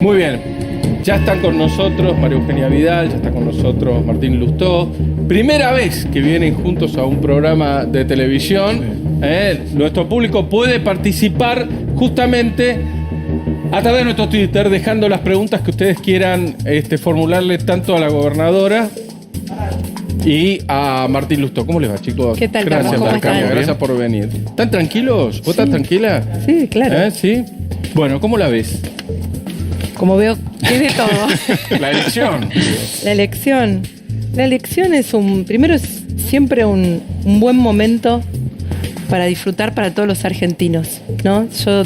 Muy bien, ya están con nosotros María Eugenia Vidal, ya está con nosotros Martín Lustó. Primera vez que vienen juntos a un programa de televisión. Nuestro público puede participar justamente a través de nuestro Twitter, dejando las preguntas que ustedes quieran formularle tanto a la gobernadora y a Martín Lustó. ¿Cómo les va, chicos? ¿Qué tal, Gracias, ¿Cómo están? Gracias por venir. ¿Están tranquilos? ¿Vos estás tranquila? Sí, claro. ¿Sí? Bueno, ¿cómo la ves? Como veo que es de todo. La elección. La elección. La elección es primero es siempre un buen momento para disfrutar para todos los argentinos, ¿no? Yo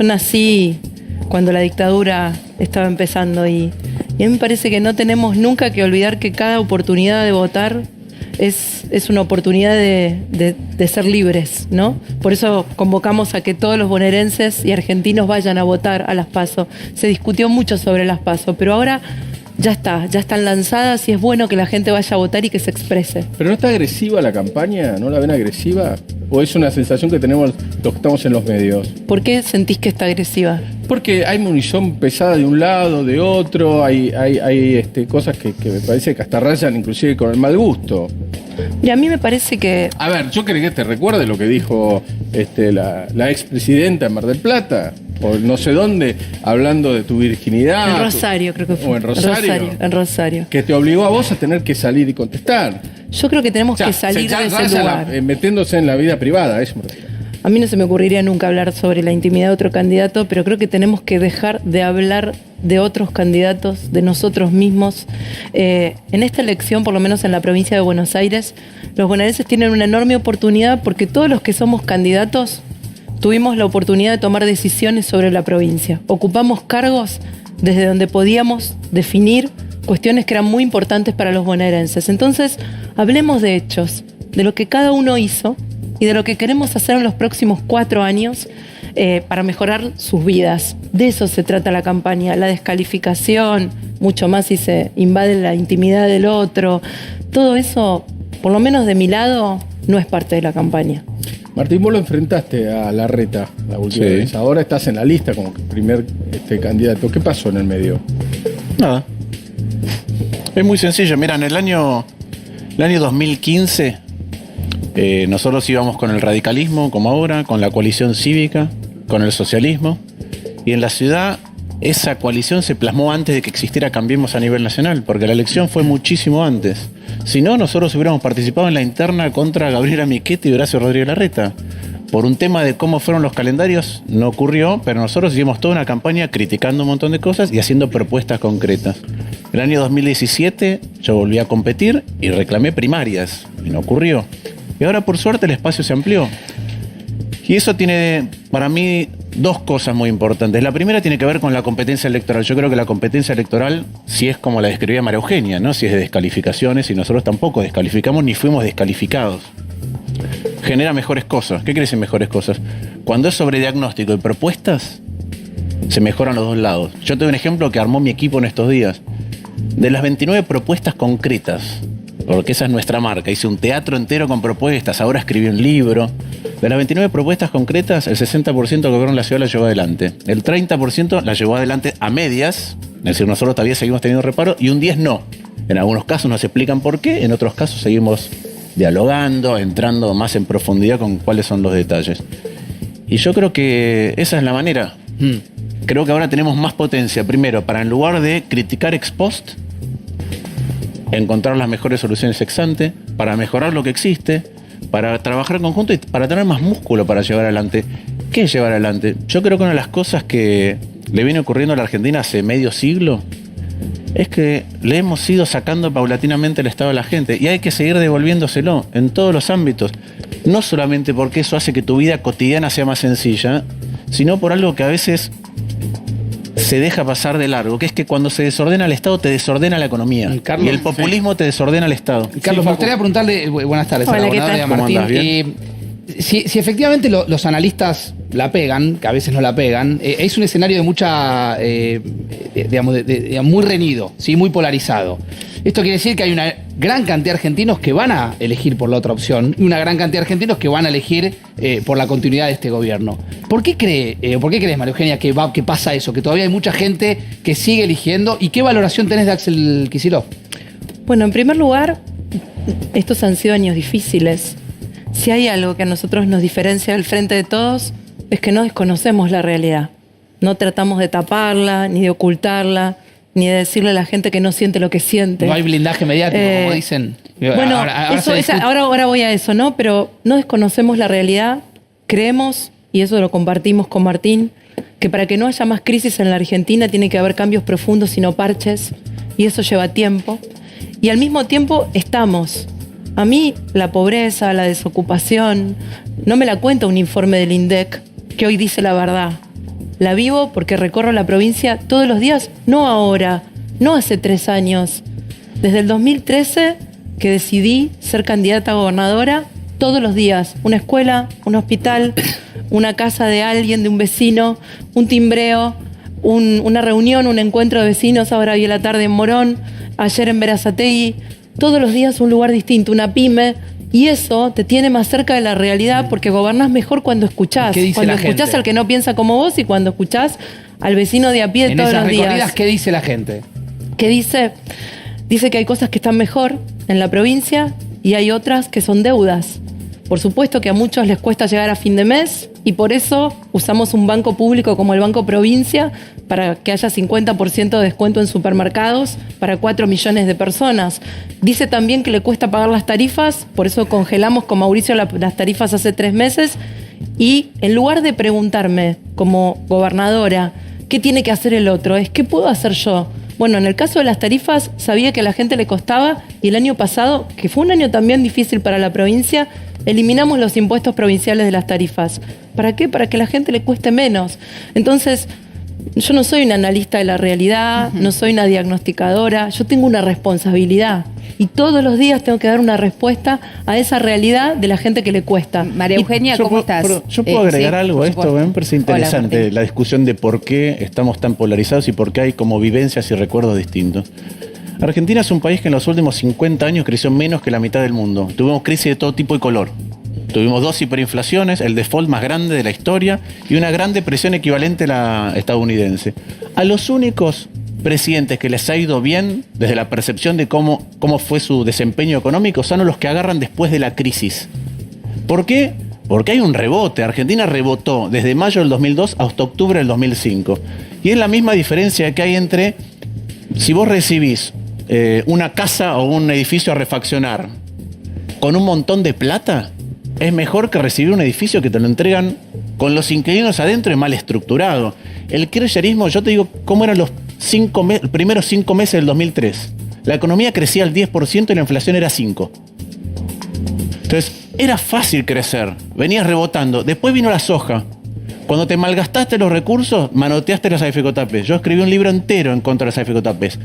nací cuando la dictadura estaba empezando y a mí me parece que no tenemos nunca que olvidar que cada oportunidad de votar es una oportunidad de ser libres, ¿no? Por eso convocamos a que todos los bonaerenses y argentinos vayan a votar a las PASO. Se discutió mucho sobre las PASO, pero ahora ya están lanzadas y es bueno que la gente vaya a votar y que se exprese. ¿Pero no está agresiva la campaña? ¿No la ven agresiva? ¿O es una sensación que tenemos los que estamos en los medios? ¿Por qué sentís que está agresiva? Porque hay munición pesada de un lado, de otro, hay cosas que me parece que hasta rayan inclusive con el mal gusto. Mira, a mí me parece que... A ver, yo creo que te recuerde lo que dijo la expresidenta en Mar del Plata, o no sé dónde, hablando de tu virginidad. En Rosario creo que fue. O en Rosario. En Rosario. Que te obligó a vos a tener que salir y contestar. Yo creo que tenemos que salir de ese lugar. Metiéndose en la vida privada, eso me refiero. A mí no se me ocurriría nunca hablar sobre la intimidad de otro candidato, pero creo que tenemos que dejar de hablar de otros candidatos, de nosotros mismos. En esta elección, por lo menos en la provincia de Buenos Aires, los bonaerenses tienen una enorme oportunidad porque todos los que somos candidatos tuvimos la oportunidad de tomar decisiones sobre la provincia. Ocupamos cargos desde donde podíamos definir cuestiones que eran muy importantes para los bonaerenses. Entonces, hablemos de hechos, de lo que cada uno hizo y de lo que queremos hacer en los próximos 4 años para mejorar sus vidas. De eso se trata la campaña, la descalificación, mucho más si se invade la intimidad del otro. Todo eso, por lo menos de mi lado, no es parte de la campaña. Martín, vos lo enfrentaste a Larreta la última vez. Ahora estás en la lista como primer candidato. ¿Qué pasó en el medio? Nada. Es muy sencillo. Mira, en el año 2015 nosotros íbamos con el radicalismo, como ahora, con la coalición cívica, con el socialismo. Y en la ciudad esa coalición se plasmó antes de que existiera Cambiemos a nivel nacional, porque la elección fue muchísimo antes. Si no, nosotros hubiéramos participado en la interna contra Gabriela Michetti y Horacio Rodríguez Larreta. Por un tema de cómo fueron los calendarios, no ocurrió, pero nosotros hicimos toda una campaña criticando un montón de cosas y haciendo propuestas concretas. El año 2017 yo volví a competir y reclamé primarias, y no ocurrió. Y ahora, por suerte, el espacio se amplió. Y eso tiene, para mí, 2 cosas muy importantes. La primera tiene que ver con la competencia electoral. Yo creo que la competencia electoral, si es como la describía María Eugenia, ¿no? Si es de descalificaciones, y nosotros tampoco descalificamos ni fuimos descalificados. Genera mejores cosas. ¿Qué quiere decir mejores cosas? Cuando es sobre diagnóstico y propuestas, se mejoran los dos lados. Yo te doy un ejemplo que armó mi equipo en estos días. De las 29 propuestas concretas, porque esa es nuestra marca, hice un teatro entero con propuestas, ahora escribí un libro. De las 29 propuestas concretas, el 60% del gobierno de la ciudad la llevó adelante. El 30% la llevó adelante a medias, es decir, nosotros todavía seguimos teniendo reparo, y un 10% no. En algunos casos nos explican por qué, en otros casos seguimos dialogando, entrando más en profundidad con cuáles son los detalles. Y yo creo que esa es la manera. Creo que ahora tenemos más potencia, primero, para en lugar de criticar ex post, encontrar las mejores soluciones ex ante, para mejorar lo que existe, para trabajar en conjunto y para tener más músculo para llevar adelante. ¿Qué es llevar adelante? Yo creo que una de las cosas que le viene ocurriendo a la Argentina hace medio siglo es que le hemos ido sacando paulatinamente el estado a la gente y hay que seguir devolviéndoselo en todos los ámbitos. No solamente porque eso hace que tu vida cotidiana sea más sencilla, sino por algo que a veces se deja pasar de largo, que es que cuando se desordena el Estado, te desordena la economía. Carlos, y el populismo te desordena el Estado. Carlos, me gustaría preguntarle, buenas tardes, a la gobernadora y a Martín. Si efectivamente los analistas la pegan, que a veces no la pegan, es un escenario de mucha, digamos, muy reñido, ¿sí? Muy polarizado. Esto quiere decir que hay una gran cantidad de argentinos que van a elegir por la otra opción y una gran cantidad de argentinos que van a elegir por la continuidad de este gobierno. ¿Por qué crees, María Eugenia, que pasa eso? Que todavía hay mucha gente que sigue eligiendo. ¿Y qué valoración tenés de Axel Kicillof? Bueno, en primer lugar, estos han sido años difíciles. Si hay algo que a nosotros nos diferencia del frente de todos, es que no desconocemos la realidad. No tratamos de taparla, ni de ocultarla, ni de decirle a la gente que no siente lo que siente. No hay blindaje mediático, como dicen. Bueno, ahora voy a eso, ¿no? Pero no desconocemos la realidad. Creemos, y eso lo compartimos con Martín, que para que no haya más crisis en la Argentina tiene que haber cambios profundos y no parches, y eso lleva tiempo. Y al mismo tiempo estamos. A mí la pobreza, la desocupación, no me la cuenta un informe del INDEC que hoy dice la verdad. La vivo porque recorro la provincia todos los días, no ahora, no hace 3 años. Desde el 2013 que decidí ser candidata a gobernadora, todos los días. Una escuela, un hospital, una casa de alguien, de un vecino, un timbreo, una reunión, un encuentro de vecinos, ahora vi a la tarde en Morón, ayer en Berazategui. Todos los días un lugar distinto, una pyme, y eso te tiene más cerca de la realidad porque gobernás mejor cuando escuchás. ¿Qué dice cuando la escuchás gente? al que no piensa como vos y cuando escuchás al vecino de a pie todos los días. ¿Qué dice la gente? ¿Qué dice? Dice que hay cosas que están mejor en la provincia y hay otras que son deudas. Por supuesto que a muchos les cuesta llegar a fin de mes y por eso usamos un banco público como el Banco Provincia para que haya 50% de descuento en supermercados para 4 millones de personas. Dice también que le cuesta pagar las tarifas, por eso congelamos con Mauricio las tarifas hace 3 meses y en lugar de preguntarme como gobernadora qué tiene que hacer el otro, es qué puedo hacer yo. Bueno, en el caso de las tarifas sabía que a la gente le costaba y el año pasado, que fue un año también difícil para la provincia, eliminamos los impuestos provinciales de las tarifas. ¿Para qué? Para que a la gente le cueste menos. Entonces, yo no soy una analista de la realidad, no soy una diagnosticadora, yo tengo una responsabilidad y todos los días tengo que dar una respuesta a esa realidad de la gente que le cuesta. María Eugenia, ¿cómo estás? Yo puedo agregar algo a esto, me parece interesante. Hola, la discusión de por qué estamos tan polarizados y por qué hay como vivencias y recuerdos distintos. Argentina es un país que en los últimos 50 años creció menos que la mitad del mundo. Tuvimos crisis de todo tipo y color. Tuvimos 2 hiperinflaciones, el default más grande de la historia y una gran depresión equivalente a la estadounidense. A los únicos presidentes que les ha ido bien desde la percepción de cómo fue su desempeño económico son los que agarran después de la crisis. ¿Por qué? Porque hay un rebote. Argentina rebotó desde mayo del 2002 hasta octubre del 2005. Y es la misma diferencia que hay entre si vos recibís una casa o un edificio a refaccionar con un montón de plata, es mejor que recibir un edificio que te lo entregan con los inquilinos adentro y mal estructurado. El kirchnerismo, yo te digo, ¿cómo eran los primeros 5 meses del 2003? La economía crecía al 10% y la inflación era 5%. Entonces, era fácil crecer, venías rebotando. Después vino la soja. Cuando te malgastaste los recursos, manoteaste las AFJ-Tapes. Yo escribí un libro entero en contra de las AFJ-Tapes.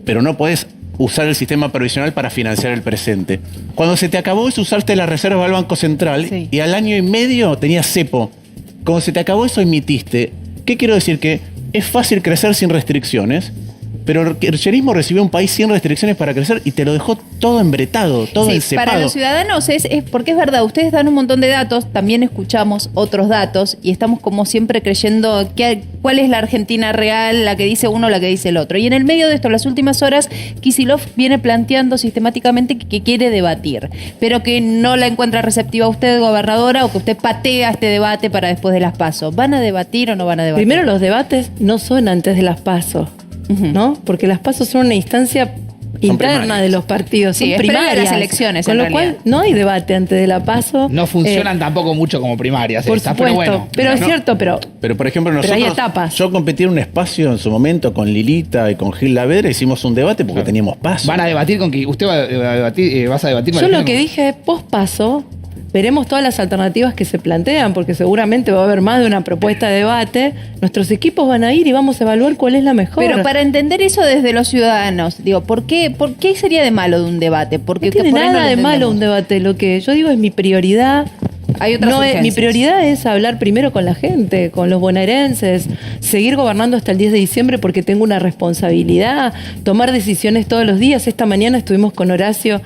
Pero no podés usar el sistema provisional para financiar el presente. Cuando se te acabó eso, usaste la reserva del Banco Central y al año y medio tenías cepo. Cuando se te acabó eso, emitiste. ¿Qué quiero decir? Que es fácil crecer sin restricciones, pero el kirchnerismo recibió un país sin restricciones para crecer y te lo dejó todo embretado, todo encepado. Para los ciudadanos es porque es verdad, ustedes dan un montón de datos, también escuchamos otros datos y estamos como siempre creyendo cuál es la Argentina real, la que dice uno, la que dice el otro. Y en el medio de esto, en las últimas horas, Kicillof viene planteando sistemáticamente que quiere debatir, pero que no la encuentra receptiva a usted, gobernadora, o que usted patea este debate para después de las PASO. ¿Van a debatir o no van a debatir? Primero, los debates no son antes de las PASO. ¿No? Porque las PASO son una instancia interna de los partidos, son primarias. De las elecciones, con lo cual no hay debate antes de la PASO. No funcionan tampoco mucho como primarias. Por supuesto, pero bueno. pero es cierto, pero por ejemplo, nosotros, hay etapas. Yo competí en un espacio en su momento con Lilita y con Gil Lavedra, hicimos un debate porque teníamos PASO. Van a debatir con que usted vas a debatir. Yo lo que dije, post PASO, veremos todas las alternativas que se plantean, porque seguramente va a haber más de una propuesta de debate. Nuestros equipos van a ir y vamos a evaluar cuál es la mejor. Pero para entender eso desde los ciudadanos, digo, ¿por qué sería de malo de un debate? Porque no tiene nada de malo un debate. Lo que yo digo es mi prioridad Hay otras Mi urgencias. prioridad es hablar primero con la gente, con los bonaerenses, seguir gobernando hasta el 10 de diciembre porque tengo una responsabilidad, tomar decisiones todos los días. Esta mañana estuvimos con Horacio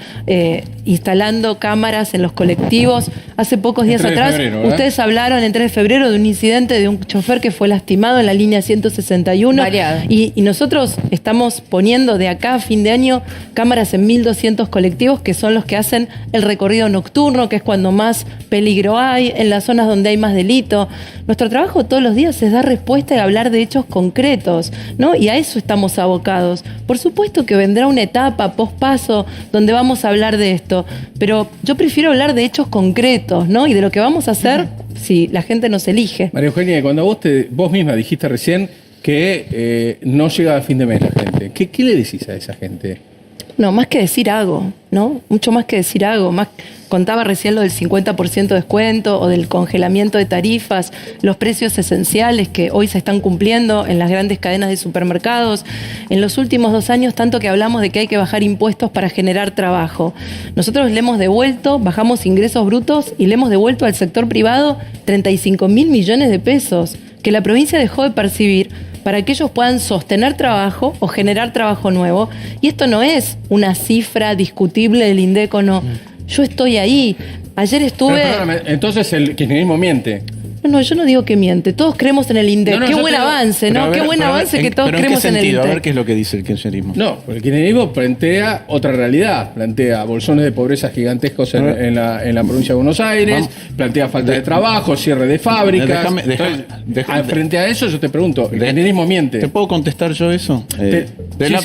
instalando cámaras en los colectivos. Hace pocos días 3 de atrás, febrero, ¿verdad? ustedes hablaron en 3 de febrero de un incidente de un chofer que fue lastimado en la línea 161. Variado. Y nosotros estamos poniendo de acá a fin de año cámaras en 1.200 colectivos que son los que hacen el recorrido nocturno, que es cuando más peligro hay, en las zonas donde hay más delito. Nuestro trabajo todos los días es dar respuesta y hablar de hechos concretos, ¿no? Y a eso estamos abocados. Por supuesto que vendrá una etapa pospaso donde vamos a hablar de esto, pero yo prefiero hablar de hechos concretos, ¿no? Y de lo que vamos a hacer si la gente nos elige. María Eugenia, cuando vos misma dijiste recién que no llega a fin de mes la gente, ¿qué le decís a esa gente? No, más que decir hago, ¿no? Mucho más que decir hago. Contaba recién lo del 50% de descuento o del congelamiento de tarifas, los precios esenciales que hoy se están cumpliendo en las grandes cadenas de supermercados. En los últimos 2 años, tanto que hablamos de que hay que bajar impuestos para generar trabajo. Nosotros le hemos devuelto, bajamos ingresos brutos y le hemos devuelto al sector privado 35.000 millones de pesos que la provincia dejó de percibir para que ellos puedan sostener trabajo o generar trabajo nuevo. Y esto no es una cifra discutible del INDECO, no. Yo estoy ahí. Ayer estuve... Pero, perdóname, entonces el kirchnerismo miente. No, yo no digo que miente. Todos creemos en el INDEC. No, Qué yo buen te digo- avance, Pero ¿no? a ver, Qué buen pero a ver, avance que todos pero ¿en qué creemos en el sentido? A ver INDEC. qué es lo que dice el kirchnerismo. No, porque el kirchnerismo plantea otra realidad. Plantea bolsones de pobreza gigantescos en la provincia de Buenos Aires, Vamos. plantea falta de trabajo, cierre de fábricas. Déjame- Entonces, frente a eso yo te pregunto, el kirchnerismo miente. ¿Te puedo contestar yo eso? Sí,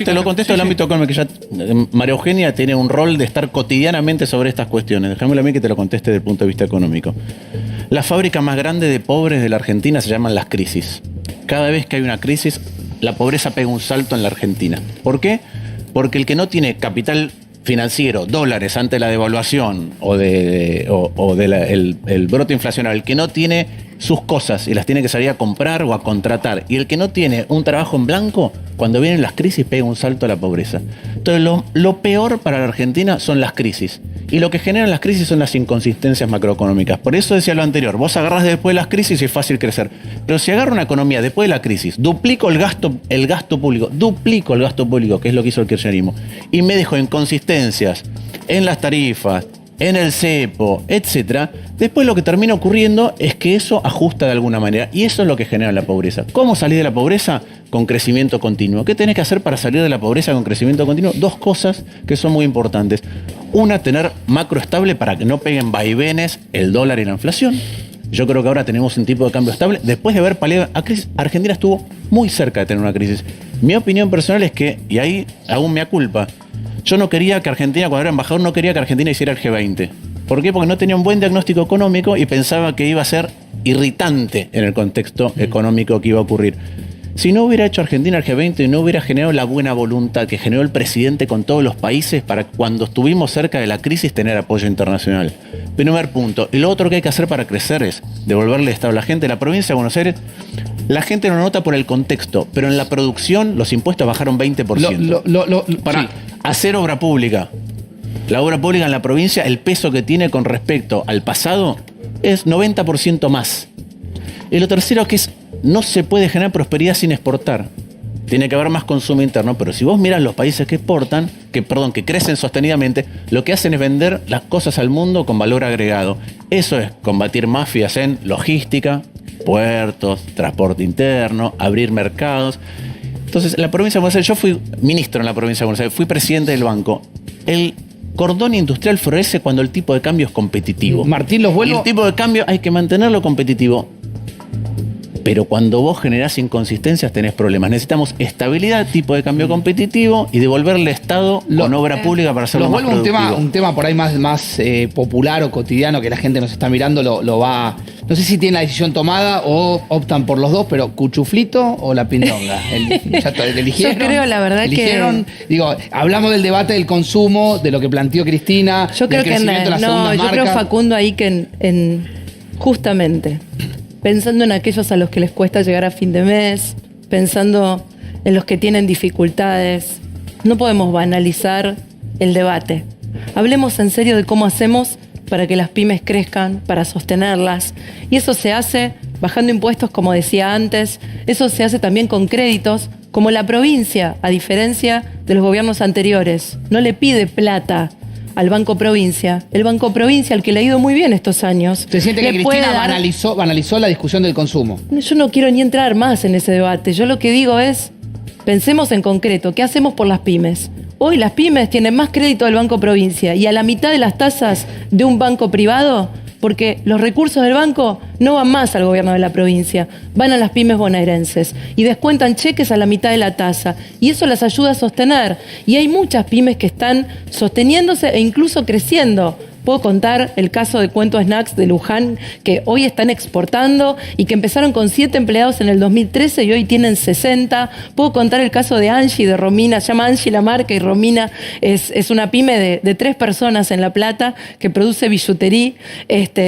Te lo contesto del ámbito económico. Ya, María Eugenia tiene un rol de estar cotidianamente sobre estas cuestiones. Déjamelo a mí que te lo conteste desde el punto de vista económico. La fábrica más grande de pobres de la Argentina se llaman las crisis. Cada vez que hay una crisis, la pobreza pega un salto en la Argentina. ¿Por qué? Porque el que no tiene capital financiero, dólares ante la devaluación el brote inflacionario, el que no tiene sus cosas y las tiene que salir a comprar o a contratar, y el que no tiene un trabajo en blanco, cuando vienen las crisis pega un salto a la pobreza. Entonces lo peor para la Argentina son las crisis, y lo que generan las crisis son las inconsistencias macroeconómicas. Por eso decía lo anterior, vos agarrás después de las crisis y es fácil crecer, pero si agarro una economía después de la crisis, duplico el gasto público, que es lo que hizo el kirchnerismo, y me dejo inconsistencias en las tarifas, en el cepo, etcétera, después lo que termina ocurriendo es que eso ajusta de alguna manera, y eso es lo que genera la pobreza. ¿Cómo salir de la pobreza? Con crecimiento continuo. ¿Qué tenés que hacer para salir de la pobreza con crecimiento continuo? 2 cosas que son muy importantes. Una, tener macro estable para que no peguen vaivenes el dólar y la inflación. Yo creo que ahora tenemos un tipo de cambio estable. Después de haber paliado a crisis, Argentina estuvo muy cerca de tener una crisis. Mi opinión personal es que, y ahí aún mea culpa, yo no quería que Argentina, cuando era embajador, no quería que Argentina hiciera el G20. ¿Por qué? Porque no tenía un buen diagnóstico económico y pensaba que iba a ser irritante en el contexto económico que iba a ocurrir. Si no hubiera hecho Argentina el G20, no hubiera generado la buena voluntad que generó el presidente con todos los países para cuando estuvimos cerca de la crisis tener apoyo internacional. Primer punto. Y lo otro que hay que hacer para crecer es devolverle Estado a la gente. La provincia de Buenos Aires, la gente no lo nota por el contexto, pero en la producción los impuestos bajaron 20%. Para hacer obra pública. La obra pública en la provincia, el peso que tiene con respecto al pasado es 90% más. Y lo tercero que es, no se puede generar prosperidad sin exportar. Tiene que haber más consumo interno, pero si vos miras los países que exportan, que crecen sostenidamente, lo que hacen es vender las cosas al mundo con valor agregado. Eso es combatir mafias en logística, puertos, transporte interno, abrir mercados. Entonces, la provincia de Buenos Aires, yo fui ministro en la provincia de Buenos Aires, fui presidente del banco. El cordón industrial florece cuando el tipo de cambio es competitivo. Martín, los vuelvo. Y el tipo de cambio hay que mantenerlo competitivo. Pero cuando vos generás inconsistencias tenés problemas. Necesitamos estabilidad, tipo de cambio competitivo y devolverle Estado con obra pública para hacerlo Los más vuelvo productivo. un tema por ahí más popular o cotidiano que la gente nos está mirando, lo va... No sé si tienen la decisión tomada o optan por los dos, pero ¿cuchuflito o la pindonga? ¿Eligieron? Yo creo, la verdad, ¿Eligieron? Digo, hablamos del debate del consumo, de lo que planteó Cristina, Yo creo del que crecimiento de las segundas yo creo, marcas. Facundo, ahí que justamente pensando en aquellos a los que les cuesta llegar a fin de mes, pensando en los que tienen dificultades, no podemos banalizar el debate. Hablemos en serio de cómo hacemos para que las pymes crezcan, para sostenerlas. Y eso se hace bajando impuestos, como decía antes, eso se hace también con créditos, como la provincia, a diferencia de los gobiernos anteriores, no le pide plata al Banco Provincia. El Banco Provincia, al que le ha ido muy bien estos años. ¿Se siente que le puede Cristina dar- banalizó la discusión del consumo? Yo no quiero ni entrar más en ese debate. Yo lo que digo es, pensemos en concreto, ¿qué hacemos por las pymes? Hoy las pymes tienen más crédito del Banco Provincia y a la mitad de las tasas de un banco privado, porque los recursos del banco no van más al gobierno de la provincia, van a las pymes bonaerenses y descuentan cheques a la mitad de la tasa y eso las ayuda a sostener. Y hay muchas pymes que están sosteniéndose e incluso creciendo. Puedo contar el caso de Cuento Snacks de Luján, que hoy están exportando y que empezaron con 7 empleados en el 2013 y hoy tienen 60. Puedo contar el caso de Angie, de Romina, se llama Angie la marca y Romina es una pyme de 3 personas en La Plata que produce billutería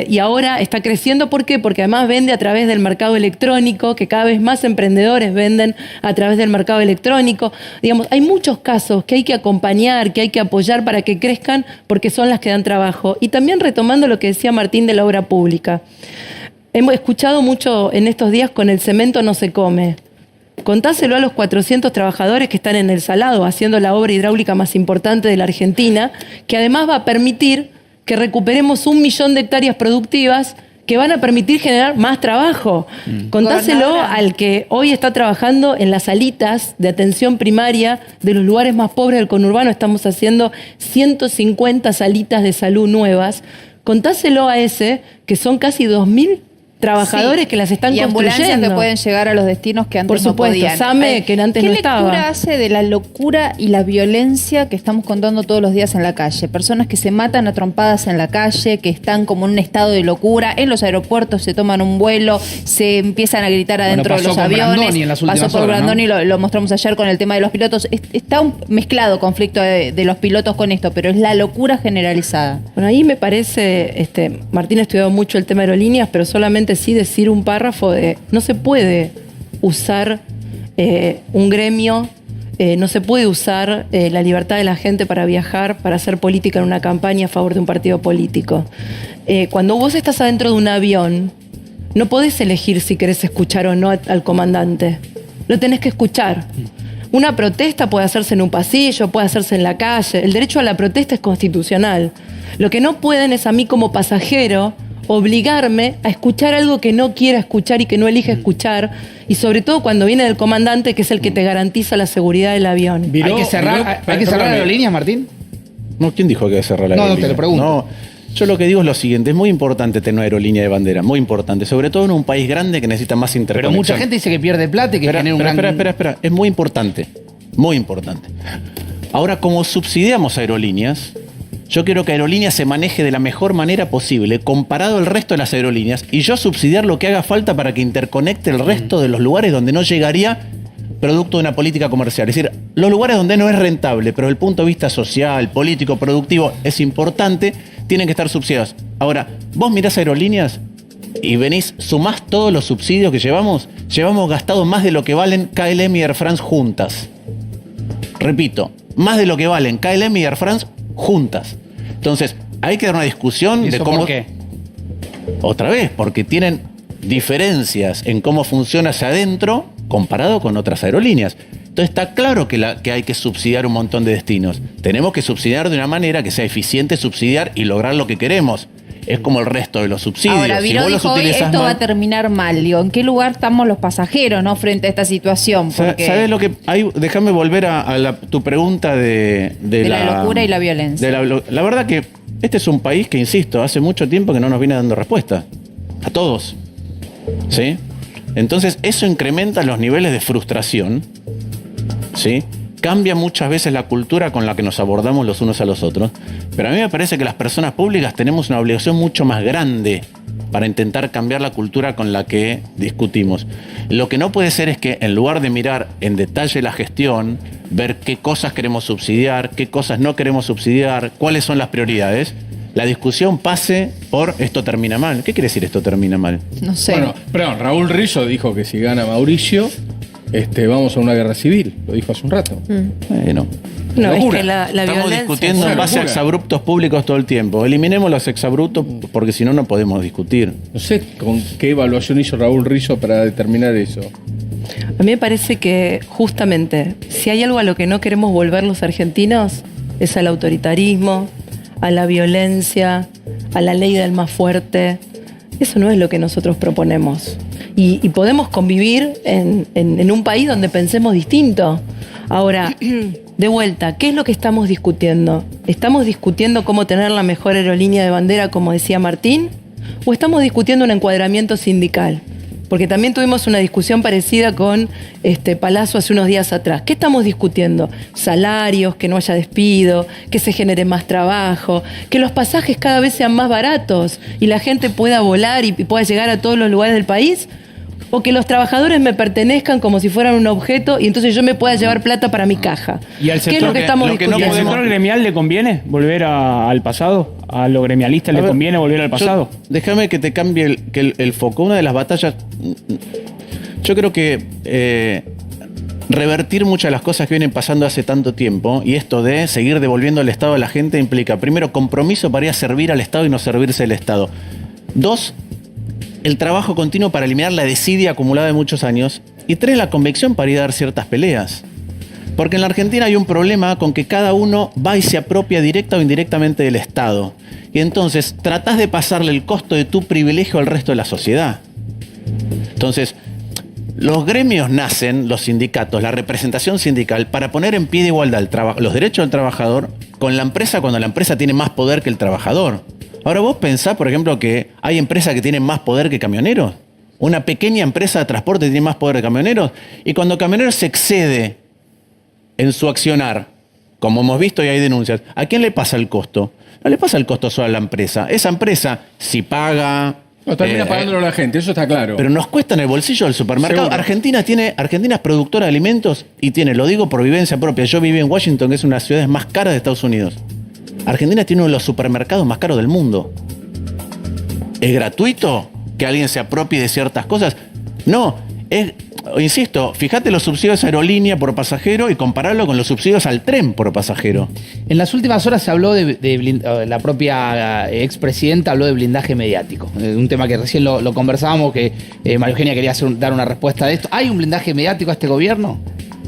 y ahora está creciendo. ¿Por qué? Porque además vende a través del mercado electrónico, que cada vez más emprendedores venden a través del mercado electrónico. Digamos, hay muchos casos que hay que acompañar, que hay que apoyar para que crezcan porque son las que dan trabajo. Y también retomando lo que decía Martín de la obra pública. Hemos escuchado mucho en estos días con el cemento no se come. Contáselo a los 400 trabajadores que están en el Salado haciendo la obra hidráulica más importante de la Argentina, que además va a permitir que recuperemos 1 millón de hectáreas productivas que van a permitir generar más trabajo. Contáselo Gobernadora. al que hoy está trabajando en las salitas de atención primaria de los lugares más pobres del conurbano. Estamos haciendo 150 salitas de salud nuevas. Contáselo a ese, que son casi 2.000 trabajadores Sí. que las están y ambulancias construyendo. que pueden llegar a los destinos que antes Por supuesto, no podían. SAME, que antes ¿Qué no estaba. lectura hace de la locura y la violencia que estamos contando todos los días en la calle? Personas que se matan a trompadas en la calle, que están como en un estado de locura, en los aeropuertos se toman un vuelo, se empiezan a gritar adentro Bueno, de los pasó con aviones. Brandoni en las últimas Pasó por horas, ¿no? Brandoni, lo mostramos ayer con el tema de los pilotos. Está un mezclado conflicto de los pilotos con esto, pero es la locura generalizada. Bueno, ahí me parece, Martín ha estudiado mucho el tema de aerolíneas, pero solamente sí decir un párrafo de no se puede usar un gremio, no se puede usar la libertad de la gente para viajar, para hacer política en una campaña a favor de un partido político. Cuando vos estás adentro de un avión, no podés elegir si querés escuchar o no al comandante. Lo tenés que escuchar. Una protesta puede hacerse en un pasillo, puede hacerse en la calle. El derecho a la protesta es constitucional. Lo que no pueden es a mí como pasajero obligarme a escuchar algo que no quiera escuchar y que no elige escuchar, y sobre todo cuando viene del comandante, que es el que te garantiza la seguridad del avión. ¿Hay que cerrar aerolíneas, Martín? No, ¿quién dijo que hay que cerrar la No, no, aerolínea? te lo pregunto. No, yo lo que digo es lo siguiente, es muy importante tener una aerolínea de bandera, muy importante, sobre todo en un país grande que necesita más Pero interconexión. mucha gente dice que pierde plata y que Espera, genera un espera, gran... espera, es muy importante, muy importante. Ahora, como subsidiamos aerolíneas, yo quiero que aerolíneas se maneje de la mejor manera posible, comparado al resto de las aerolíneas, y yo subsidiar lo que haga falta para que interconecte el resto de los lugares donde no llegaría producto de una política comercial. Es decir, los lugares donde no es rentable, pero desde el punto de vista social, político, productivo, es importante, tienen que estar subsidiados. Ahora, vos mirás aerolíneas y venís, sumás todos los subsidios que llevamos gastado más de lo que valen KLM y Air France juntas. Repito, más de lo que valen KLM y Air France juntas. Entonces, hay que dar una discusión ¿Y de eso cómo... por qué? Otra vez, porque tienen diferencias en cómo funciona hacia adentro comparado con otras aerolíneas. Entonces está claro que hay que subsidiar un montón de destinos. Tenemos que subsidiar de una manera que sea eficiente, subsidiar y lograr lo que queremos. Es como el resto de los subsidios. Ahora, Si Viró vos los dijo, utilizás esto va mal- a terminar mal. Digo, ¿en qué lugar estamos los pasajeros, no, frente a esta situación? Porque ¿Sabes lo que hay? Déjame volver a tu pregunta de la locura y la violencia. La verdad que este es un país que, insisto, hace mucho tiempo que no nos viene dando respuesta. A todos. ¿Sí? Entonces, eso incrementa los niveles de frustración. ¿Sí? Cambia muchas veces la cultura con la que nos abordamos los unos a los otros. Pero a mí me parece que las personas públicas tenemos una obligación mucho más grande para intentar cambiar la cultura con la que discutimos. Lo que no puede ser es que en lugar de mirar en detalle la gestión, ver qué cosas queremos subsidiar, qué cosas no queremos subsidiar, cuáles son las prioridades, la discusión pase por esto termina mal. ¿Qué quiere decir esto termina mal? no sé. Bueno, perdón, Raúl Rizzo dijo que si gana Mauricio, vamos a una guerra civil, lo dijo hace un rato. Bueno. No, es Locura. que la Estamos violencia... discutiendo es en base a locura. exabruptos públicos todo el tiempo. Eliminemos los exabruptos porque si no, no podemos discutir. No sé con qué evaluación hizo Raúl Rizzo para determinar eso. A mí me parece que justamente, si hay algo a lo que no queremos volver los argentinos, es al autoritarismo, a la violencia, a la ley del más fuerte. Eso no es lo que nosotros proponemos. Y podemos convivir en un país donde pensemos distinto. Ahora, de vuelta, ¿qué es lo que estamos discutiendo? ¿Estamos discutiendo cómo tener la mejor aerolínea de bandera, como decía Martín? ¿O estamos discutiendo un encuadramiento sindical? Porque también tuvimos una discusión parecida con Palazzo hace unos días atrás. ¿Qué estamos discutiendo? Salarios, que no haya despido, que se genere más trabajo, que los pasajes cada vez sean más baratos y la gente pueda volar y pueda llegar a todos los lugares del país. O que los trabajadores me pertenezcan como si fueran un objeto y entonces yo me pueda llevar plata para mi caja. ¿Y al ¿Qué es sector lo que estamos lo que no ¿Y al discutiendo? sector gremial le conviene volver al pasado? ¿A lo gremialista A le ver, conviene volver al pasado? Déjame que te cambie el foco. Una de las batallas, yo creo que revertir muchas de las cosas que vienen pasando hace tanto tiempo, y esto de seguir devolviendo el Estado a la gente implica, primero, compromiso para ir a servir al Estado y no servirse del Estado. 2, el trabajo continuo para eliminar la desidia acumulada de muchos años. Y 3, la convicción para ir a dar ciertas peleas. Porque en la Argentina hay un problema con que cada uno va y se apropia directa o indirectamente del Estado. Y entonces tratás de pasarle el costo de tu privilegio al resto de la sociedad. Entonces, los gremios nacen, los sindicatos, la representación sindical, para poner en pie de igualdad los derechos del trabajador con la empresa cuando la empresa tiene más poder que el trabajador. Ahora vos pensás, por ejemplo, que hay empresas que tienen más poder que camioneros. Una pequeña empresa de transporte tiene más poder que camioneros. Y cuando camioneros se excede en su accionar, como hemos visto y hay denuncias, ¿a quién le pasa el costo? No le pasa el costo solo a la empresa. Esa empresa, si paga... No, termina pagándolo la gente, eso está claro. Pero nos cuesta en el bolsillo del supermercado. Seguro. Argentina es productora de alimentos y tiene, lo digo por vivencia propia, yo viví en Washington, que es una de las ciudades más caras de Estados Unidos. Argentina tiene uno de los supermercados más caros del mundo. ¿Es gratuito que alguien se apropie de ciertas cosas? No, insisto, fíjate los subsidios a aerolínea por pasajero y compararlo con los subsidios al tren por pasajero. En las últimas horas se habló la propia expresidenta habló de blindaje mediático. Un tema que recién lo conversábamos, que María Eugenia quería dar una respuesta de esto. ¿Hay un blindaje mediático a este gobierno?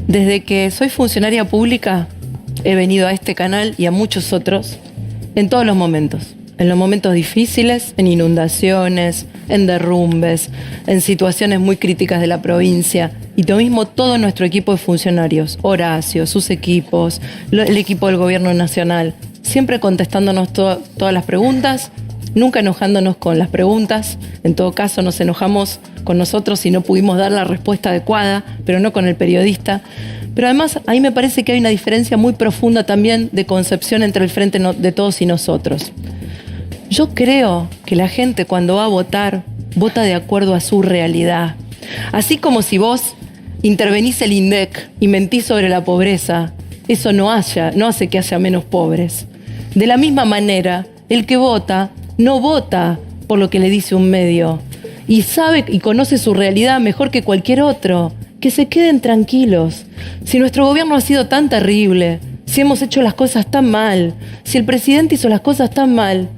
Desde que soy funcionaria pública, he venido a este canal y a muchos otros en todos los momentos. En los momentos difíciles, en inundaciones, en derrumbes, en situaciones muy críticas de la provincia. Y lo mismo todo nuestro equipo de funcionarios, Horacio, sus equipos, el equipo del gobierno nacional, siempre contestándonos todas las preguntas, nunca enojándonos con las preguntas. En todo caso, nos enojamos con nosotros si no pudimos dar la respuesta adecuada, pero no con el periodista. Pero además, ahí me parece que hay una diferencia muy profunda también de concepción entre el Frente de Todos y nosotros. Yo creo que la gente cuando va a votar, vota de acuerdo a su realidad. Así como si vos intervenís el INDEC y mentís sobre la pobreza, eso no hace que haya menos pobres. De la misma manera, el que vota no vota por lo que le dice un medio y sabe y conoce su realidad mejor que cualquier otro. Que se queden tranquilos. Si nuestro gobierno ha sido tan terrible, si hemos hecho las cosas tan mal, si el presidente hizo las cosas tan mal,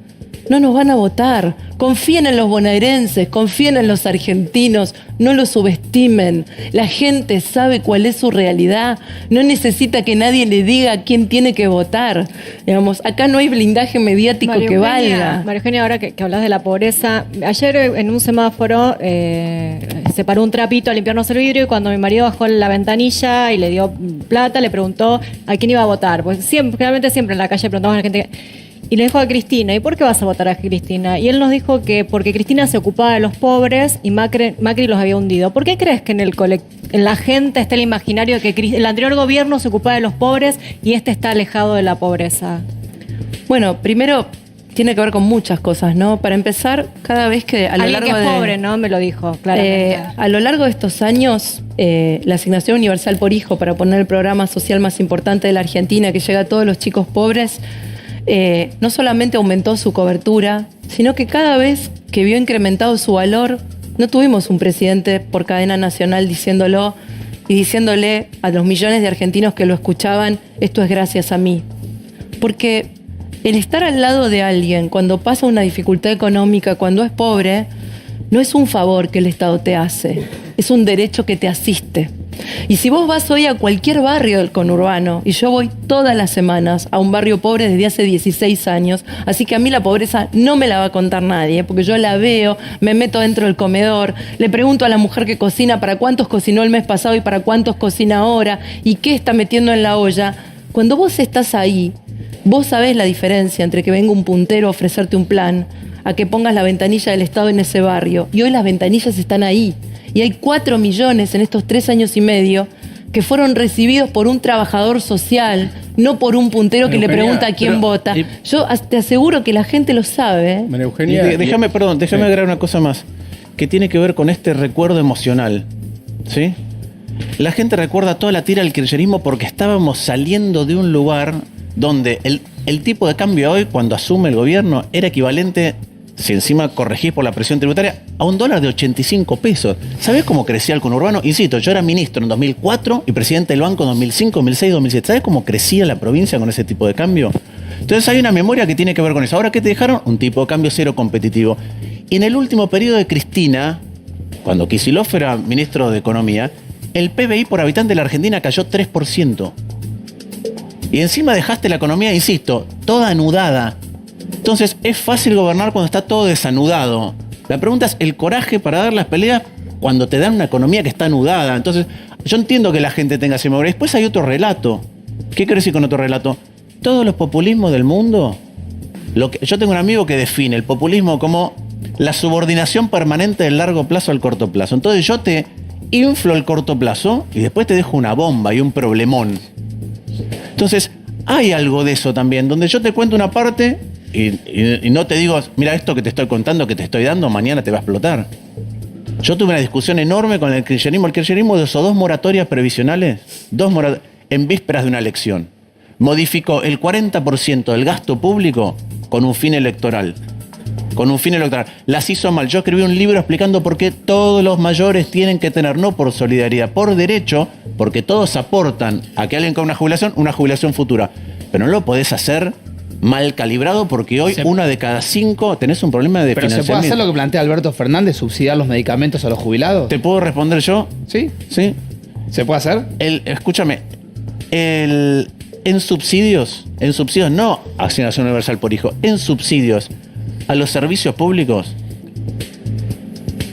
no nos van a votar. Confíen en los bonaerenses, confíen en los argentinos, no los subestimen. La gente sabe cuál es su realidad, no necesita que nadie le diga quién tiene que votar. Digamos, acá no hay blindaje mediático que valga. María Eugenia, ahora que hablas de la pobreza, ayer en un semáforo se paró un trapito a limpiarnos el vidrio y cuando mi marido bajó la ventanilla y le dio plata, le preguntó a quién iba a votar. Pues generalmente siempre en la calle preguntamos a la gente... Y le dijo a Cristina, ¿y por qué vas a votar a Cristina? Y él nos dijo que porque Cristina se ocupaba de los pobres y Macri los había hundido. ¿Por qué crees que en la gente está el imaginario de que el anterior gobierno se ocupaba de los pobres y este está alejado de la pobreza? Bueno, primero tiene que ver con muchas cosas, ¿no? Para empezar, cada vez que a lo Alguien largo que es pobre, ¿no? Me lo dijo, claramente. A lo largo de estos años, la asignación universal por hijo, para poner el programa social más importante de la Argentina, que llega a todos los chicos pobres, no solamente aumentó su cobertura, sino que cada vez que vio incrementado su valor, no tuvimos un presidente por cadena nacional diciéndolo y diciéndole a los millones de argentinos que lo escuchaban, esto es gracias a mí. Porque el estar al lado de alguien cuando pasa una dificultad económica, cuando es pobre, no es un favor que el Estado te hace, es un derecho que te asiste. Y si vos vas hoy a cualquier barrio del conurbano, y yo voy todas las semanas a un barrio pobre desde hace 16 años, así que a mí la pobreza no me la va a contar nadie, porque yo la veo, me meto dentro del comedor, le pregunto a la mujer que cocina para cuántos cocinó el mes pasado y para cuántos cocina ahora, y qué está metiendo en la olla. Cuando vos estás ahí, vos sabés la diferencia entre que venga un puntero a ofrecerte un plan, a que pongas la ventanilla del Estado en ese barrio. Y hoy las ventanillas están ahí. Y hay 4 millones en estos 3 años y medio que fueron recibidos por un trabajador social, no por un puntero que le pregunta a quién vota. Yo te aseguro que la gente lo sabe. ¿Eh? María Eugenia. Déjame agregar una cosa más, que tiene que ver con este recuerdo emocional. ¿Sí? La gente recuerda toda la tira del kirchnerismo porque estábamos saliendo de un lugar donde el tipo de cambio hoy, cuando asume el gobierno, era equivalente, si encima corregís por la presión tributaria, a $1 de 85 pesos. ¿Sabés cómo crecía el conurbano? Insisto, yo era ministro en 2004 y presidente del banco en 2005, 2006, 2007. ¿Sabés cómo crecía la provincia con ese tipo de cambio? Entonces hay una memoria que tiene que ver con eso. Ahora, ¿qué te dejaron? Un tipo de cambio cero competitivo. Y en el último periodo de Cristina, cuando Kicillof era ministro de Economía, el PBI por habitante de la Argentina cayó 3%. Y encima dejaste la economía, insisto, toda anudada. Entonces es fácil gobernar cuando está todo desanudado. La pregunta es el coraje para dar las peleas cuando te dan una economía que está anudada. Entonces yo entiendo que la gente tenga ese memoria. Después hay otro relato. ¿Qué quiero decir con otro relato? Todos los populismos del mundo, yo tengo un amigo que define el populismo como la subordinación permanente del largo plazo al corto plazo. Entonces yo te inflo el corto plazo y después te dejo una bomba y un problemón. Entonces hay algo de eso también, donde yo te cuento una parte y no te digo, mira, esto que te estoy contando, que te estoy dando, mañana te va a explotar. Yo tuve una discusión enorme con el kirchnerismo. El kirchnerismo hizo 2 moratorias previsionales, en vísperas de una elección. Modificó el 40% del gasto público con un fin electoral. Las hizo mal. Yo escribí un libro explicando por qué todos los mayores tienen que tener, no por solidaridad, por derecho, porque todos aportan a que alguien con una jubilación futura. Pero no lo podés hacer mal calibrado porque hoy 1 de cada 5 tenés un problema de financiamiento. ¿Pero se puede hacer lo que plantea Alberto Fernández, subsidiar los medicamentos a los jubilados? ¿Te puedo responder yo? ¿Sí? Sí. ¿Se puede hacer? Escúchame, en subsidios, no asignación universal por hijo, en subsidios a los servicios públicos,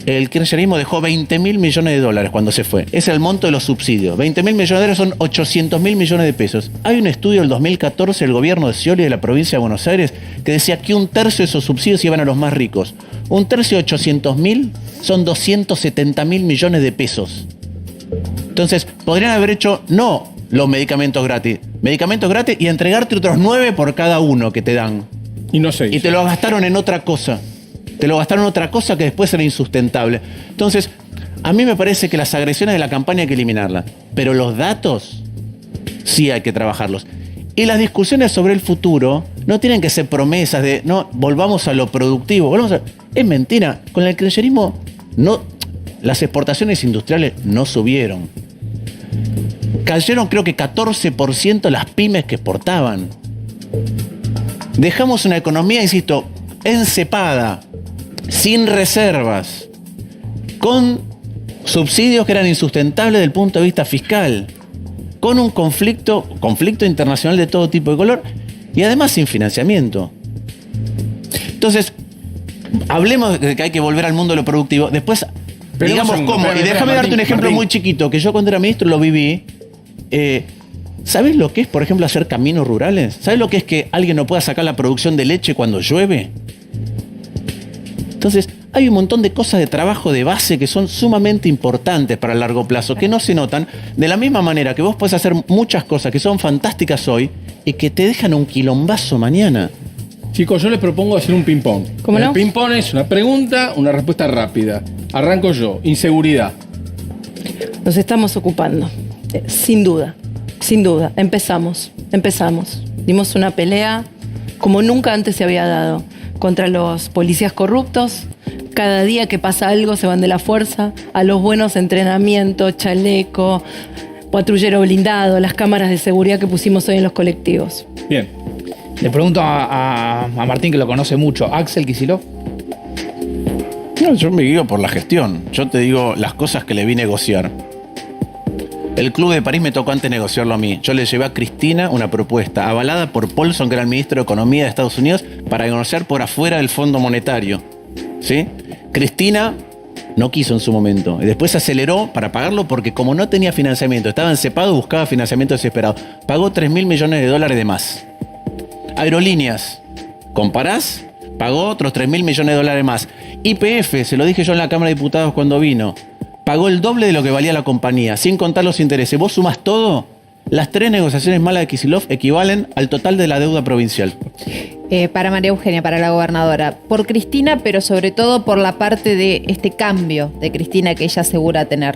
el kirchnerismo dejó $20.000 millones cuando se fue. Ese es el monto de los subsidios. $20.000 millones son $800.000 millones de pesos. Hay un estudio del 2014 del gobierno de Scioli de la provincia de Buenos Aires que decía que 1/3 de esos subsidios iban a los más ricos. 1/3 de 800.000 son $270.000 millones de pesos. Entonces, podrían haber hecho no los medicamentos gratis y entregarte otros 9 por cada uno que te dan. Y no sé. Y te lo gastaron en otra cosa. Que después era insustentable. Entonces, a mí me parece que las agresiones de la campaña hay que eliminarlas. Pero los datos sí hay que trabajarlos. Y las discusiones sobre el futuro no tienen que ser promesas de no, volvamos a lo productivo. Es mentira. Con el kirchnerismo las exportaciones industriales no subieron. Cayeron creo que 14% las pymes que exportaban. Dejamos una economía, insisto, encepada, sin reservas, con subsidios que eran insustentables desde el punto de vista fiscal, con un conflicto internacional de todo tipo de color y además sin financiamiento. Entonces, hablemos de que hay que volver al mundo de lo productivo. Después, pero digamos cómo. Y déjame darte un ejemplo muy chiquito, que yo cuando era ministro lo viví. ¿Sabés lo que es, por ejemplo, hacer caminos rurales? ¿Sabés lo que es que alguien no pueda sacar la producción de leche cuando llueve? Entonces, hay un montón de cosas de trabajo de base que son sumamente importantes para el largo plazo, que no se notan, de la misma manera que vos podés hacer muchas cosas que son fantásticas hoy y que te dejan un quilombazo mañana. Chicos, yo les propongo hacer un ping-pong. ¿Cómo no? El ping-pong es una pregunta, una respuesta rápida. Arranco yo. Inseguridad. Nos estamos ocupando, sin duda. Empezamos. Dimos una pelea como nunca antes se había dado contra los policías corruptos, Cada día que pasa algo se van de la fuerza a los buenos entrenamientos, chaleco, patrullero blindado, las cámaras de seguridad que pusimos hoy en los colectivos. Bien. Le pregunto a Martín, que lo conoce mucho. ¿Axel Kicillof? No, yo me guío por la gestión. Yo te digo las cosas que le vi negociar. El Club de París me tocó antes negociarlo a mí. Yo le llevé a Cristina una propuesta avalada por Paulson, que era el ministro de Economía de Estados Unidos, para negociar por afuera del Fondo Monetario. ¿Sí? Cristina no quiso en su momento. Y después se aceleró para pagarlo porque como no tenía financiamiento, estaba encepado, buscaba financiamiento desesperado. Pagó $3.000 millones de más. Aerolíneas, comparás, pagó otros $3.000 millones más. YPF, se lo dije yo en la Cámara de Diputados cuando vino, pagó el doble de lo que valía la compañía, sin contar los intereses. Vos sumás todo, las 3 negociaciones malas de Kicillof equivalen al total de la deuda provincial. Para María Eugenia, para la gobernadora, por Cristina, pero sobre todo por la parte de este cambio de Cristina que ella asegura tener.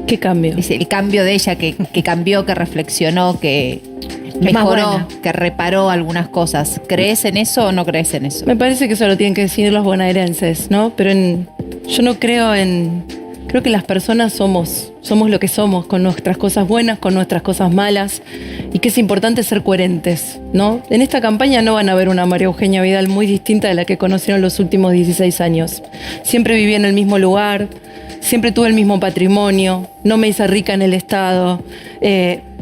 ¿Qué cambio? Dice, el cambio de ella que cambió, que reflexionó, que Es más mejoró, buena. que reparó algunas cosas. ¿Crees en eso o no crees en eso? Me parece que eso lo tienen que decidir los bonaerenses, ¿no? Pero yo no creo en... Creo que las personas somos lo que somos, con nuestras cosas buenas, con nuestras cosas malas, y que es importante ser coherentes, ¿no? En esta campaña no van a ver una María Eugenia Vidal muy distinta de la que conocieron los últimos 16 años. Siempre viví en el mismo lugar, siempre tuve el mismo patrimonio, no me hice rica en el Estado,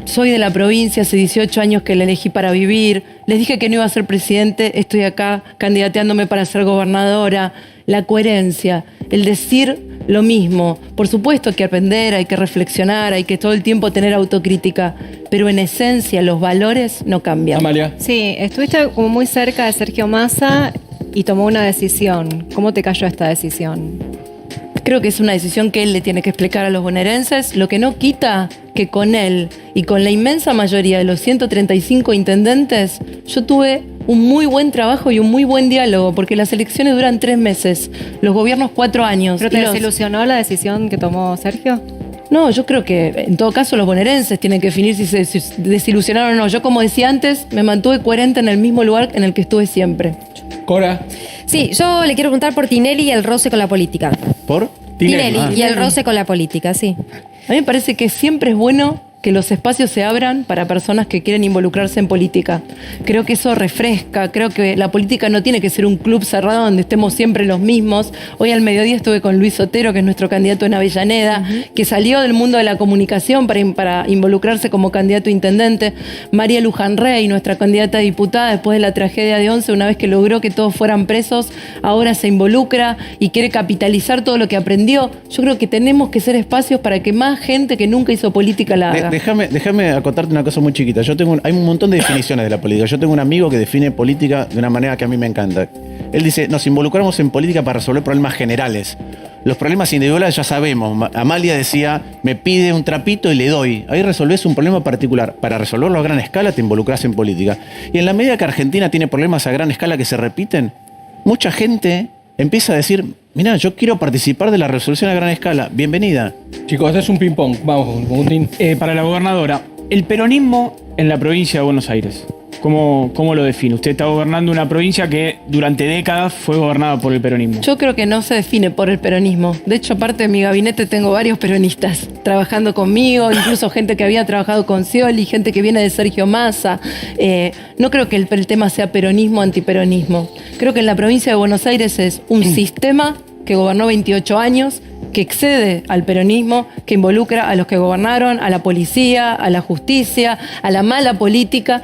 soy de la provincia, hace 18 años que la elegí para vivir, les dije que no iba a ser presidente, estoy acá candidateándome para ser gobernadora. La coherencia, el decir lo mismo. Por supuesto hay que aprender, hay que reflexionar, hay que todo el tiempo tener autocrítica, pero en esencia los valores no cambian. Amalia. Sí, estuviste como muy cerca de Sergio Massa y tomó una decisión. ¿Cómo te cayó esta decisión? Creo que es una decisión que él le tiene que explicar a los bonaerenses, lo que no quita que con él y con la inmensa mayoría de los 135 intendentes, yo tuve un muy buen trabajo y un muy buen diálogo, porque las elecciones duran 3 meses, los gobiernos 4 años. ¿Pero te y los- desilusionó la decisión que tomó Sergio? No, yo creo que en todo caso los bonaerenses tienen que definir si se desilusionaron o no. Yo, como decía antes, me mantuve coherente en el mismo lugar en el que estuve siempre. Cora. Sí, yo le quiero preguntar por Tinelli y el roce con la política. ¿Por? Tinelli y el Tinelli. roce con la política, sí. A mí me parece que siempre es bueno que los espacios se abran para personas que quieren involucrarse en política. Creo que eso refresca, creo que la política no tiene que ser un club cerrado donde estemos siempre los mismos. Hoy al mediodía estuve con Luis Otero, que es nuestro candidato en Avellaneda, que salió del mundo de la comunicación para involucrarse como candidato a intendente. María Luján Rey, nuestra candidata a diputada, después de la tragedia de Once, una vez que logró que todos fueran presos, ahora se involucra y quiere capitalizar todo lo que aprendió. Yo creo que tenemos que ser espacios para que más gente que nunca hizo política la haga. Déjame acotarte una cosa muy chiquita. Hay un montón de definiciones de la política. Yo tengo un amigo que define política de una manera que a mí me encanta. Él dice, nos involucramos en política para resolver problemas generales. Los problemas individuales ya sabemos. Amalia decía, me pide un trapito y le doy. Ahí resolvés un problema particular. Para resolverlo a gran escala te involucras en política. Y en la medida que Argentina tiene problemas a gran escala que se repiten, mucha gente empieza a decir, mirá, yo quiero participar de la resolución a gran escala. Bienvenida. Chicos, este es un ping-pong. Vamos, Agustín. Para la gobernadora, el peronismo en la provincia de Buenos Aires, ¿cómo lo define? Usted está gobernando una provincia que durante décadas fue gobernada por el peronismo. Yo creo que no se define por el peronismo. De hecho, aparte de mi gabinete tengo varios peronistas trabajando conmigo, incluso gente que había trabajado con Scioli, gente que viene de Sergio Massa. No creo que el tema sea peronismo, antiperonismo. Creo que en la provincia de Buenos Aires es un sistema que gobernó 28 años, que excede al peronismo, que involucra a los que gobernaron, a la policía, a la justicia, a la mala política,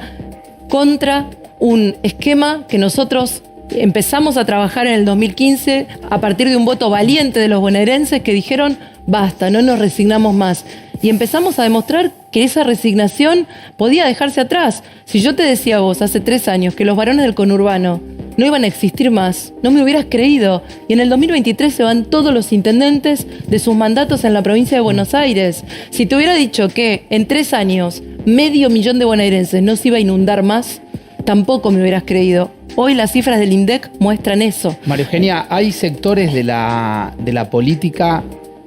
contra un esquema que nosotros empezamos a trabajar en el 2015 a partir de un voto valiente de los bonaerenses que dijeron basta, no nos resignamos más. Y empezamos a demostrar que esa resignación podía dejarse atrás. Si yo te decía a vos hace 3 años que los varones del conurbano no iban a existir más, no me hubieras creído. Y en el 2023 se van todos los intendentes de sus mandatos en la provincia de Buenos Aires. Si te hubiera dicho que en 3 años 500.000 de bonaerenses no se iba a inundar más, tampoco me hubieras creído. Hoy las cifras del INDEC muestran eso. María Eugenia, ¿hay sectores de la política,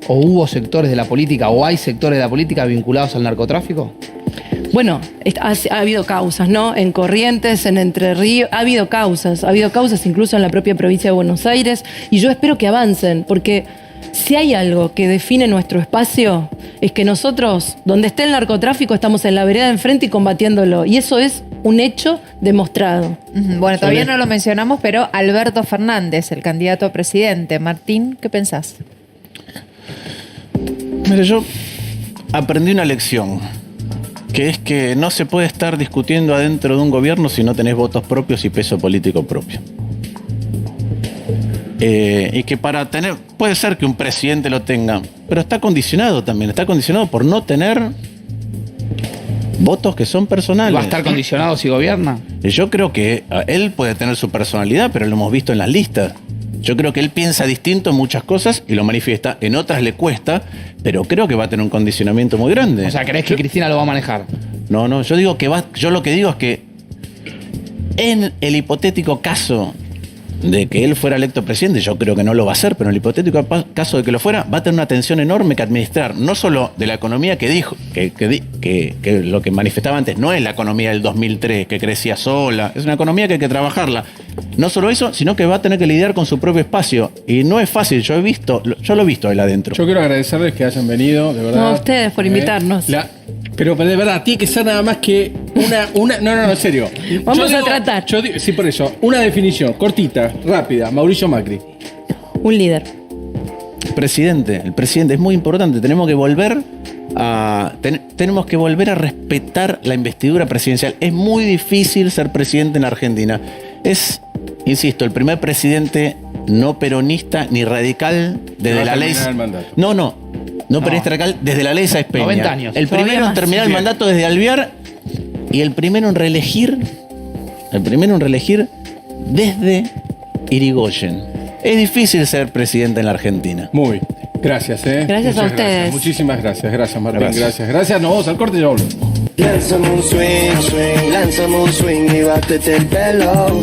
o hubo sectores de la política, o hay sectores de la política vinculados al narcotráfico? Bueno, ha habido causas, ¿no? En Corrientes, en Entre Ríos, ha habido causas incluso en la propia provincia de Buenos Aires, y yo espero que avancen, porque si hay algo que define nuestro espacio, es que nosotros, donde esté el narcotráfico, estamos en la vereda de enfrente y combatiéndolo, y eso es un hecho demostrado. Bueno, todavía no lo mencionamos, pero Alberto Fernández, el candidato a presidente. Martín, ¿qué pensás? Mira, yo aprendí una lección, que es que no se puede estar discutiendo adentro de un gobierno si no tenés votos propios y peso político propio. Y que para tener, puede ser que un presidente lo tenga, pero está condicionado también, está condicionado por no tener votos que son personales. ¿Va a estar condicionado si gobierna? Yo creo que él puede tener su personalidad, pero lo hemos visto en las listas. Yo creo que él piensa distinto en muchas cosas y lo manifiesta, en otras le cuesta, pero creo que va a tener un condicionamiento muy grande. O sea, ¿crees que Cristina lo va a manejar? No, yo digo que yo lo que digo es que en el hipotético caso de que él fuera electo presidente, yo creo que no lo va a hacer, pero en el hipotético caso de que lo fuera, va a tener una tensión enorme que administrar, no solo de la economía que dijo, que lo que manifestaba antes no es la economía del 2003, que crecía sola, es una economía que hay que trabajarla. No solo eso, sino que va a tener que lidiar con su propio espacio. Y no es fácil, yo lo he visto ahí adentro. Yo quiero agradecerles que hayan venido, de verdad. No, a ustedes por invitarnos. Pero de verdad, tiene que ser nada más que una. No, en serio. Vamos a tratar. Sí, por eso. Una definición, cortita, rápida. Mauricio Macri. Un líder. El presidente es muy importante. Tenemos que volver a respetar la investidura presidencial. Es muy difícil ser presidente en Argentina. Es, insisto, el primer presidente no peronista ni radical desde la ley. No peronista radical desde la ley Sáenz Peña. 90 años. El primero en terminar el mandato desde Alvear y el primero en reelegir desde Irigoyen. Es difícil ser presidente en la Argentina. Muy. Gracias, Gracias a Muchas ustedes. Muchísimas gracias. Gracias, Martín. Gracias. Nos vamos al corte y ya volvemos. Lánzame un swing, lánzame un swing y bátete el pelo.